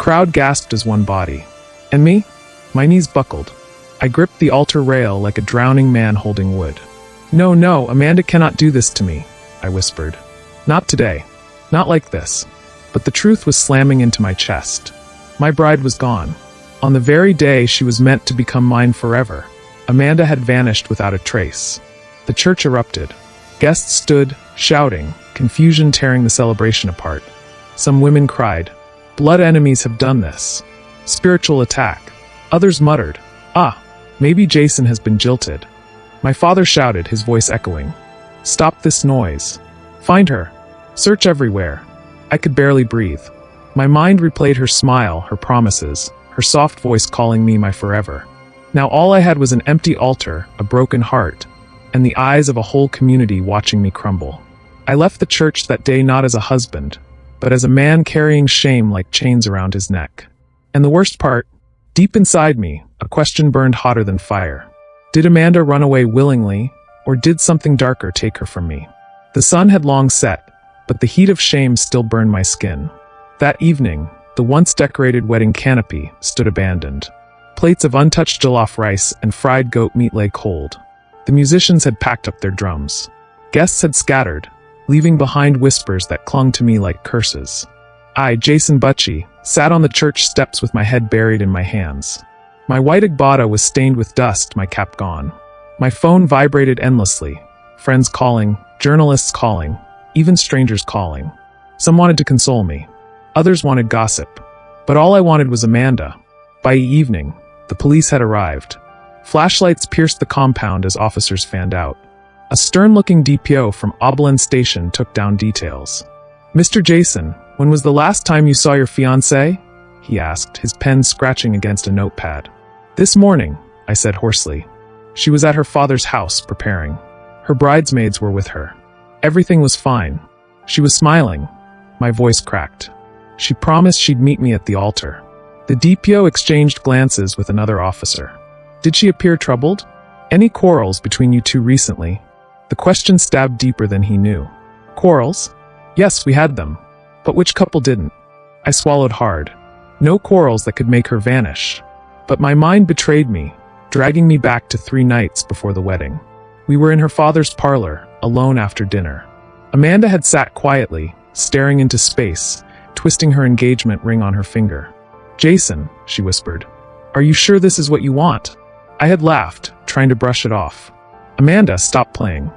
crowd gasped as one body. And me? My knees buckled. I gripped the altar rail like a drowning man holding wood. No, no, Amanda cannot do this to me, I whispered. Not today. Not like this. But the truth was slamming into my chest. My bride was gone. On the very day she was meant to become mine forever, Amanda had vanished without a trace. The church erupted. Guests stood, shouting, confusion tearing the celebration apart. Some women cried, "Blood enemies have done this. Spiritual attack." Others muttered, "Ah, maybe Jason has been jilted." My father shouted, his voice echoing, "Stop this noise. Find her. Search everywhere." I could barely breathe. My mind replayed her smile, her promises, her soft voice calling me my forever. Now all I had was an empty altar, a broken heart, and the eyes of a whole community watching me crumble. I left the church that day not as a husband, but as a man carrying shame like chains around his neck. And the worst part, deep inside me, a question burned hotter than fire. Did Amanda run away willingly, or did something darker take her from me? The sun had long set, but the heat of shame still burned my skin. That evening, the once decorated wedding canopy stood abandoned. Plates of untouched jollof rice and fried goat meat lay cold. The musicians had packed up their drums. Guests had scattered, leaving behind whispers that clung to me like curses. I, Jason Butchie, sat on the church steps with my head buried in my hands. My white agbada was stained with dust, my cap gone. My phone vibrated endlessly. Friends calling, journalists calling, even strangers calling. Some wanted to console me. Others wanted gossip. But all I wanted was Amanda. By evening, the police had arrived. Flashlights pierced the compound as officers fanned out. A stern-looking DPO from Oberlin Station took down details. "Mr. Jason, when was the last time you saw your fiancée?" he asked, his pen scratching against a notepad. "This morning," I said hoarsely. She was at her father's house, preparing. Her bridesmaids were with her. Everything was fine. She was smiling. My voice cracked. She promised she'd meet me at the altar. The DPO exchanged glances with another officer. "Did she appear troubled? Any quarrels between you two recently?" The question stabbed deeper than he knew. Quarrels? Yes, we had them. But which couple didn't? I swallowed hard. No quarrels that could make her vanish. But my mind betrayed me, dragging me back to 3 nights before the wedding. We were in her father's parlor, alone after dinner. Amanda had sat quietly, staring into space, twisting her engagement ring on her finger. "Jason," she whispered, "are you sure this is what you want?" I had laughed, trying to brush it off. "Amanda, stop playing.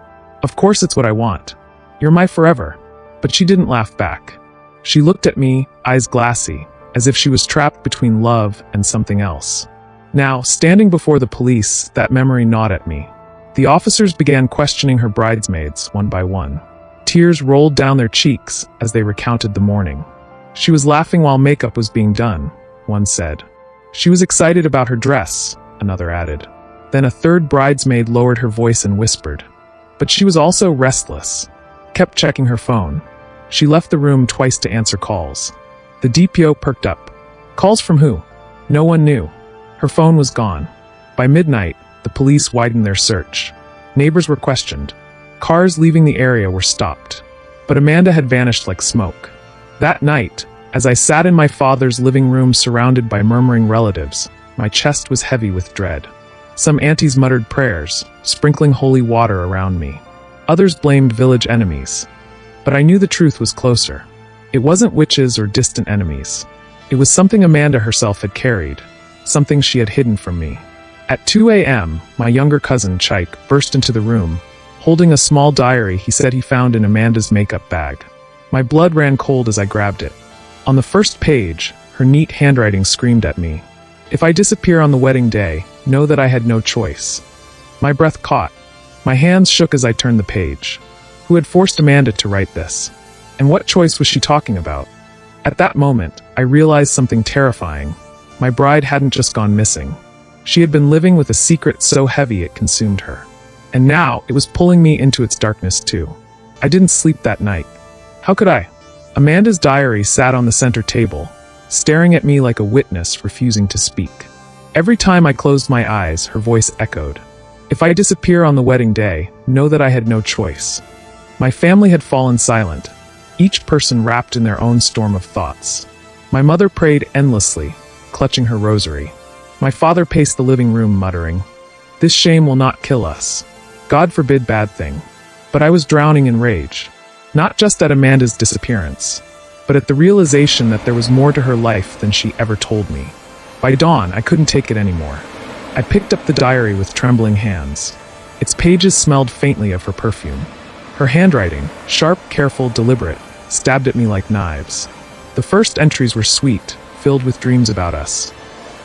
Of course it's what I want. You're my forever." But she didn't laugh back. She looked at me, eyes glassy, as if she was trapped between love and something else. Now, standing before the police, that memory gnawed at me. The officers began questioning her bridesmaids, one by one. Tears rolled down their cheeks as they recounted the morning. "She was laughing while makeup was being done," one said. "She was excited about her dress," another added. Then a third bridesmaid lowered her voice and whispered. But she was also restless, kept checking her phone. She left the room twice to answer calls. The DPO perked up. Calls from who? No one knew. Her phone was gone. By midnight, the police widened their search. Neighbors were questioned. Cars leaving the area were stopped. But Amanda had vanished like smoke. That night, as I sat in my father's living room surrounded by murmuring relatives, my chest was heavy with dread. Some aunties muttered prayers, sprinkling holy water around me. Others blamed village enemies. But I knew the truth was closer. It wasn't witches or distant enemies. It was something Amanda herself had carried, something she had hidden from me. At 2 a.m., my younger cousin, Chike, burst into the room, holding a small diary he said he found in Amanda's makeup bag. My blood ran cold as I grabbed it. On the first page, her neat handwriting screamed at me. "If I disappear on the wedding day, know that I had no choice." My breath caught. My hands shook as I turned the page. Who had forced Amanda to write this? And what choice was she talking about? At that moment, I realized something terrifying. My bride hadn't just gone missing. She had been living with a secret so heavy it consumed her. And now, it was pulling me into its darkness too. I didn't sleep that night. How could I? Amanda's diary sat on the center table, staring at me like a witness refusing to speak. Every time I closed my eyes, her voice echoed. "If I disappear on the wedding day, know that I had no choice." My family had fallen silent, each person wrapped in their own storm of thoughts. My mother prayed endlessly, clutching her rosary. My father paced the living room muttering, "This shame will not kill us. God forbid bad thing." But I was drowning in rage. Not just at Amanda's disappearance, but at the realization that there was more to her life than she ever told me. By dawn, I couldn't take it anymore. I picked up the diary with trembling hands. Its pages smelled faintly of her perfume. Her handwriting, sharp, careful, deliberate, stabbed at me like knives. The first entries were sweet, filled with dreams about us.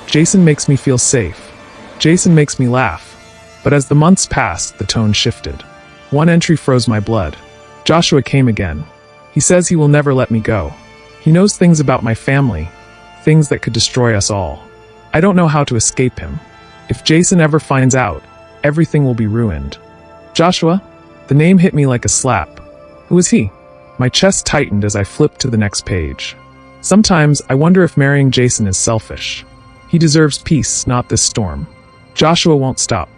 Jason makes me feel safe. Jason makes me laugh. But as the months passed, the tone shifted. One entry froze my blood. Joshua came again. He says he will never let me go. He knows things about my family, things that could destroy us all. I don't know how to escape him. If Jason ever finds out, everything will be ruined. Joshua? The name hit me like a slap. Who is he? My chest tightened as I flipped to the next page. Sometimes I wonder if marrying Jason is selfish. He deserves peace, not this storm. Joshua won't stop.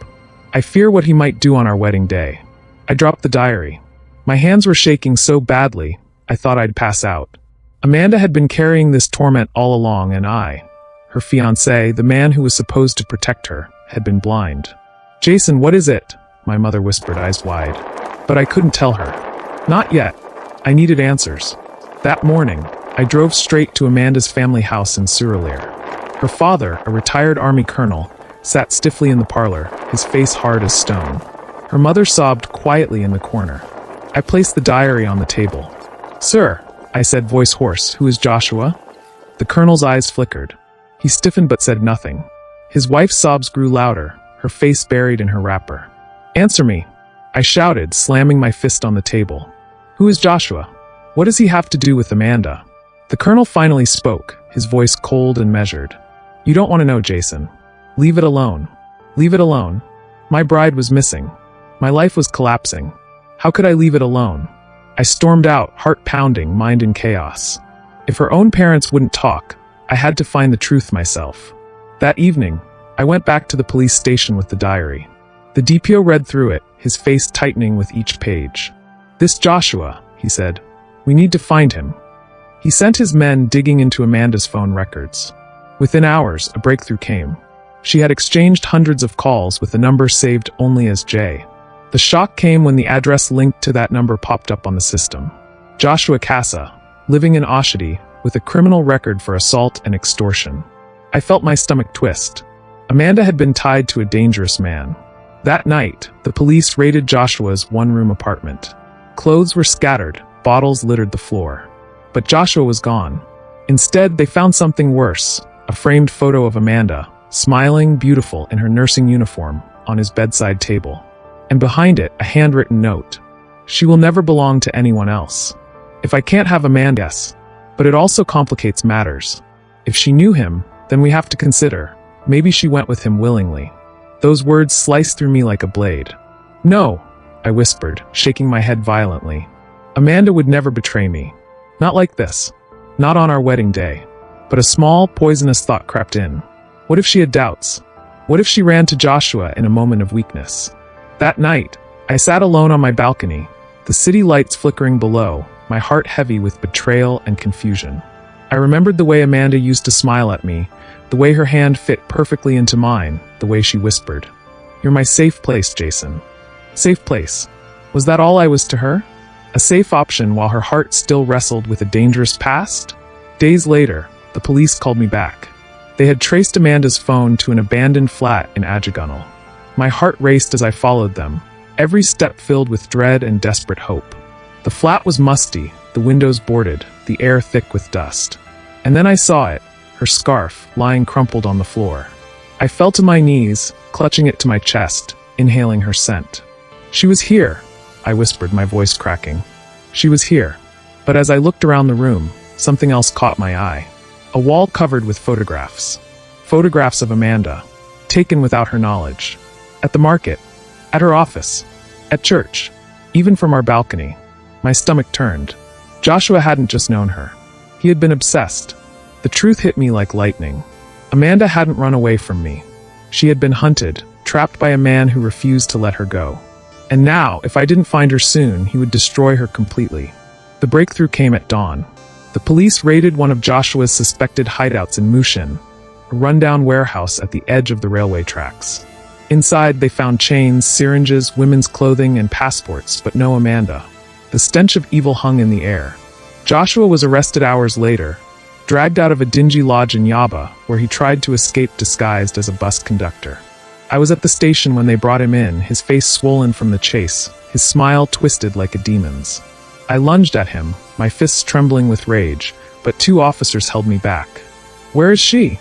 I fear what he might do on our wedding day. I dropped the diary. My hands were shaking so badly, I thought I'd pass out. Amanda had been carrying this torment all along, and I, her fiancé, the man who was supposed to protect her, had been blind. "Jason, what is it?" my mother whispered, eyes wide. But I couldn't tell her. Not yet. I needed answers. That morning, I drove straight to Amanda's family house in Surreylir. Her father, a retired army colonel, sat stiffly in the parlor, his face hard as stone. Her mother sobbed quietly in the corner. I placed the diary on the table. "Sir," I said, voice hoarse, "who is Joshua?" The colonel's eyes flickered. He stiffened but said nothing. His wife's sobs grew louder, her face buried in her wrapper. "Answer me," I shouted, slamming my fist on the table. "Who is Joshua? What does he have to do with Amanda?" The colonel finally spoke, his voice cold and measured. "You don't want to know, Jason. Leave it alone. Leave it alone. My bride was missing. My life was collapsing. How could I leave it alone?" I stormed out, heart pounding, mind in chaos. If her own parents wouldn't talk, I had to find the truth myself. That evening, I went back to the police station with the diary. The DPO read through it, his face tightening with each page. "This Joshua," he said. "We need to find him." He sent his men digging into Amanda's phone records. Within hours, a breakthrough came. She had exchanged hundreds of calls with the number saved only as J. The shock came when the address linked to that number popped up on the system. Joshua Casa, living in Oshodi, with a criminal record for assault and extortion. I felt my stomach twist. Amanda had been tied to a dangerous man. That night, the police raided Joshua's one-room apartment. Clothes were scattered, bottles littered the floor. But Joshua was gone. Instead, they found something worse, a framed photo of Amanda, smiling, beautiful in her nursing uniform, on his bedside table. And behind it, a handwritten note. "She will never belong to anyone else. If I can't have Amanda, yes. But it also complicates matters. If she knew him, then we have to consider, maybe she went with him willingly." Those words sliced through me like a blade. "No," I whispered, shaking my head violently. "Amanda would never betray me. Not like this. Not on our wedding day." But a small, poisonous thought crept in. What if she had doubts? What if she ran to Joshua in a moment of weakness? That night, I sat alone on my balcony, the city lights flickering below, my heart heavy with betrayal and confusion. I remembered the way Amanda used to smile at me, the way her hand fit perfectly into mine, the way she whispered, "You're my safe place, Jason." Safe place. Was that all I was to her? A safe option while her heart still wrestled with a dangerous past? Days later, the police called me back. They had traced Amanda's phone to an abandoned flat in Ajagunal. My heart raced as I followed them, every step filled with dread and desperate hope. The flat was musty, the windows boarded, the air thick with dust. And then I saw it, her scarf, lying crumpled on the floor. I fell to my knees, clutching it to my chest, inhaling her scent. "She was here," I whispered, my voice cracking. "She was here." But as I looked around the room, something else caught my eye. A wall covered with photographs. Photographs of Amanda, taken without her knowledge. At the market, at her office, at church, even from our balcony. My stomach turned. Joshua hadn't just known her. He had been obsessed. The truth hit me like lightning. Amanda hadn't run away from me. She had been hunted, trapped by a man who refused to let her go. And now, if I didn't find her soon, he would destroy her completely. The breakthrough came at dawn. The The police raided one of Joshua's suspected hideouts in Mushin, a rundown warehouse at the edge of the railway tracks. Inside, they found chains, syringes, women's clothing, and passports, but no Amanda. The stench of evil hung in the air. Joshua was arrested hours later, dragged out of a dingy lodge in Yaba, where he tried to escape disguised as a bus conductor. I was at the station when they brought him in, his face swollen from the chase, his smile twisted like a demon's. I lunged at him, my fists trembling with rage, but 2 officers held me back. "Where is she?"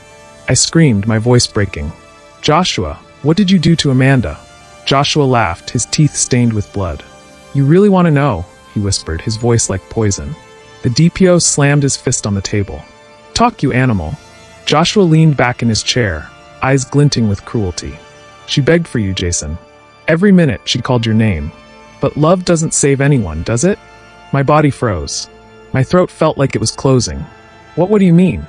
I screamed, my voice breaking. "Joshua, what did you do to Amanda?" Joshua laughed, his teeth stained with blood. "You really want to know?" he whispered, his voice like poison. The DPO slammed his fist on the table. "Talk, you animal." Joshua leaned back in his chair, eyes glinting with cruelty. "She begged for you, Jason. Every minute she called your name. But love doesn't save anyone, does it?" My body froze. My throat felt like it was closing. What do you mean?"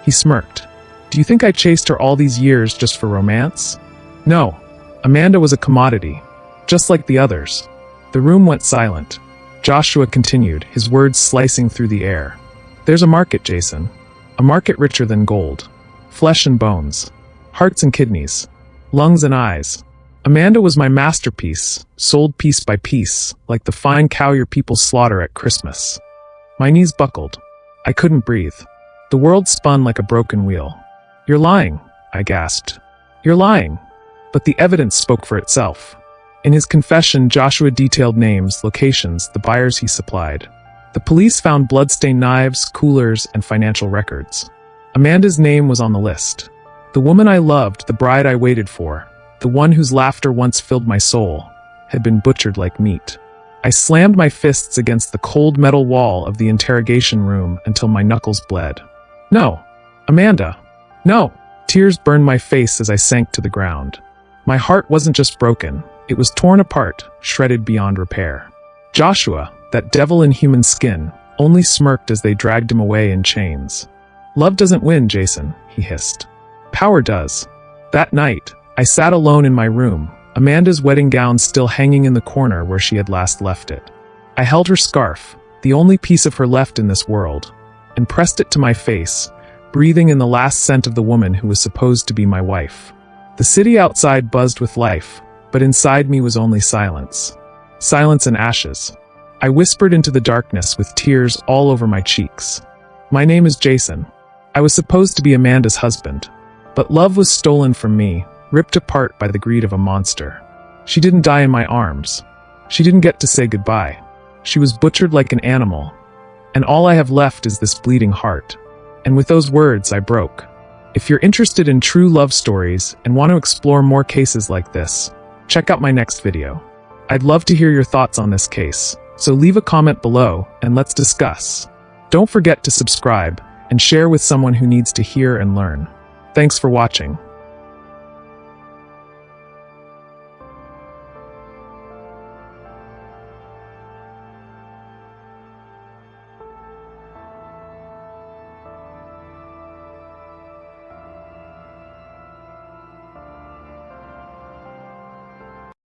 He smirked. "Do you think I chased her all these years just for romance? No. Amanda was a commodity, just like the others." The room went silent. Joshua continued, his words slicing through the air. "There's a market, Jason. A market richer than gold. Flesh and bones. Hearts and kidneys. Lungs and eyes. Amanda was my masterpiece, sold piece by piece, like the fine cow your people slaughter at Christmas." My knees buckled. I couldn't breathe. The world spun like a broken wheel. "You're lying," I gasped. "You're lying." But the evidence spoke for itself. In his confession, Joshua detailed names, locations, the buyers he supplied. The police found bloodstained knives, coolers, and financial records. Amanda's name was on the list. The woman I loved, the bride I waited for, the one whose laughter once filled my soul, had been butchered like meat. I slammed my fists against the cold metal wall of the interrogation room until my knuckles bled. "No! Amanda! No!" Tears burned my face as I sank to the ground. My heart wasn't just broken, it was torn apart, shredded beyond repair. Joshua, that devil in human skin, only smirked as they dragged him away in chains. "Love doesn't win, Jason," he hissed. "Power does." That night, I sat alone in my room, Amanda's wedding gown still hanging in the corner where she had last left it. I held her scarf, the only piece of her left in this world, and pressed it to my face, breathing in the last scent of the woman who was supposed to be my wife. The city outside buzzed with life, but inside me was only silence. Silence and ashes. I whispered into the darkness with tears all over my cheeks. "My name is Jason. I was supposed to be Amanda's husband. But love was stolen from me, ripped apart by the greed of a monster. She didn't die in my arms. She didn't get to say goodbye. She was butchered like an animal. And all I have left is this bleeding heart." And with those words, I broke. If you're interested in true love stories and want to explore more cases like this, check out my next video. I'd love to hear your thoughts on this case, so leave a comment below and let's discuss. Don't forget to subscribe and share with someone who needs to hear and learn. Thanks for watching.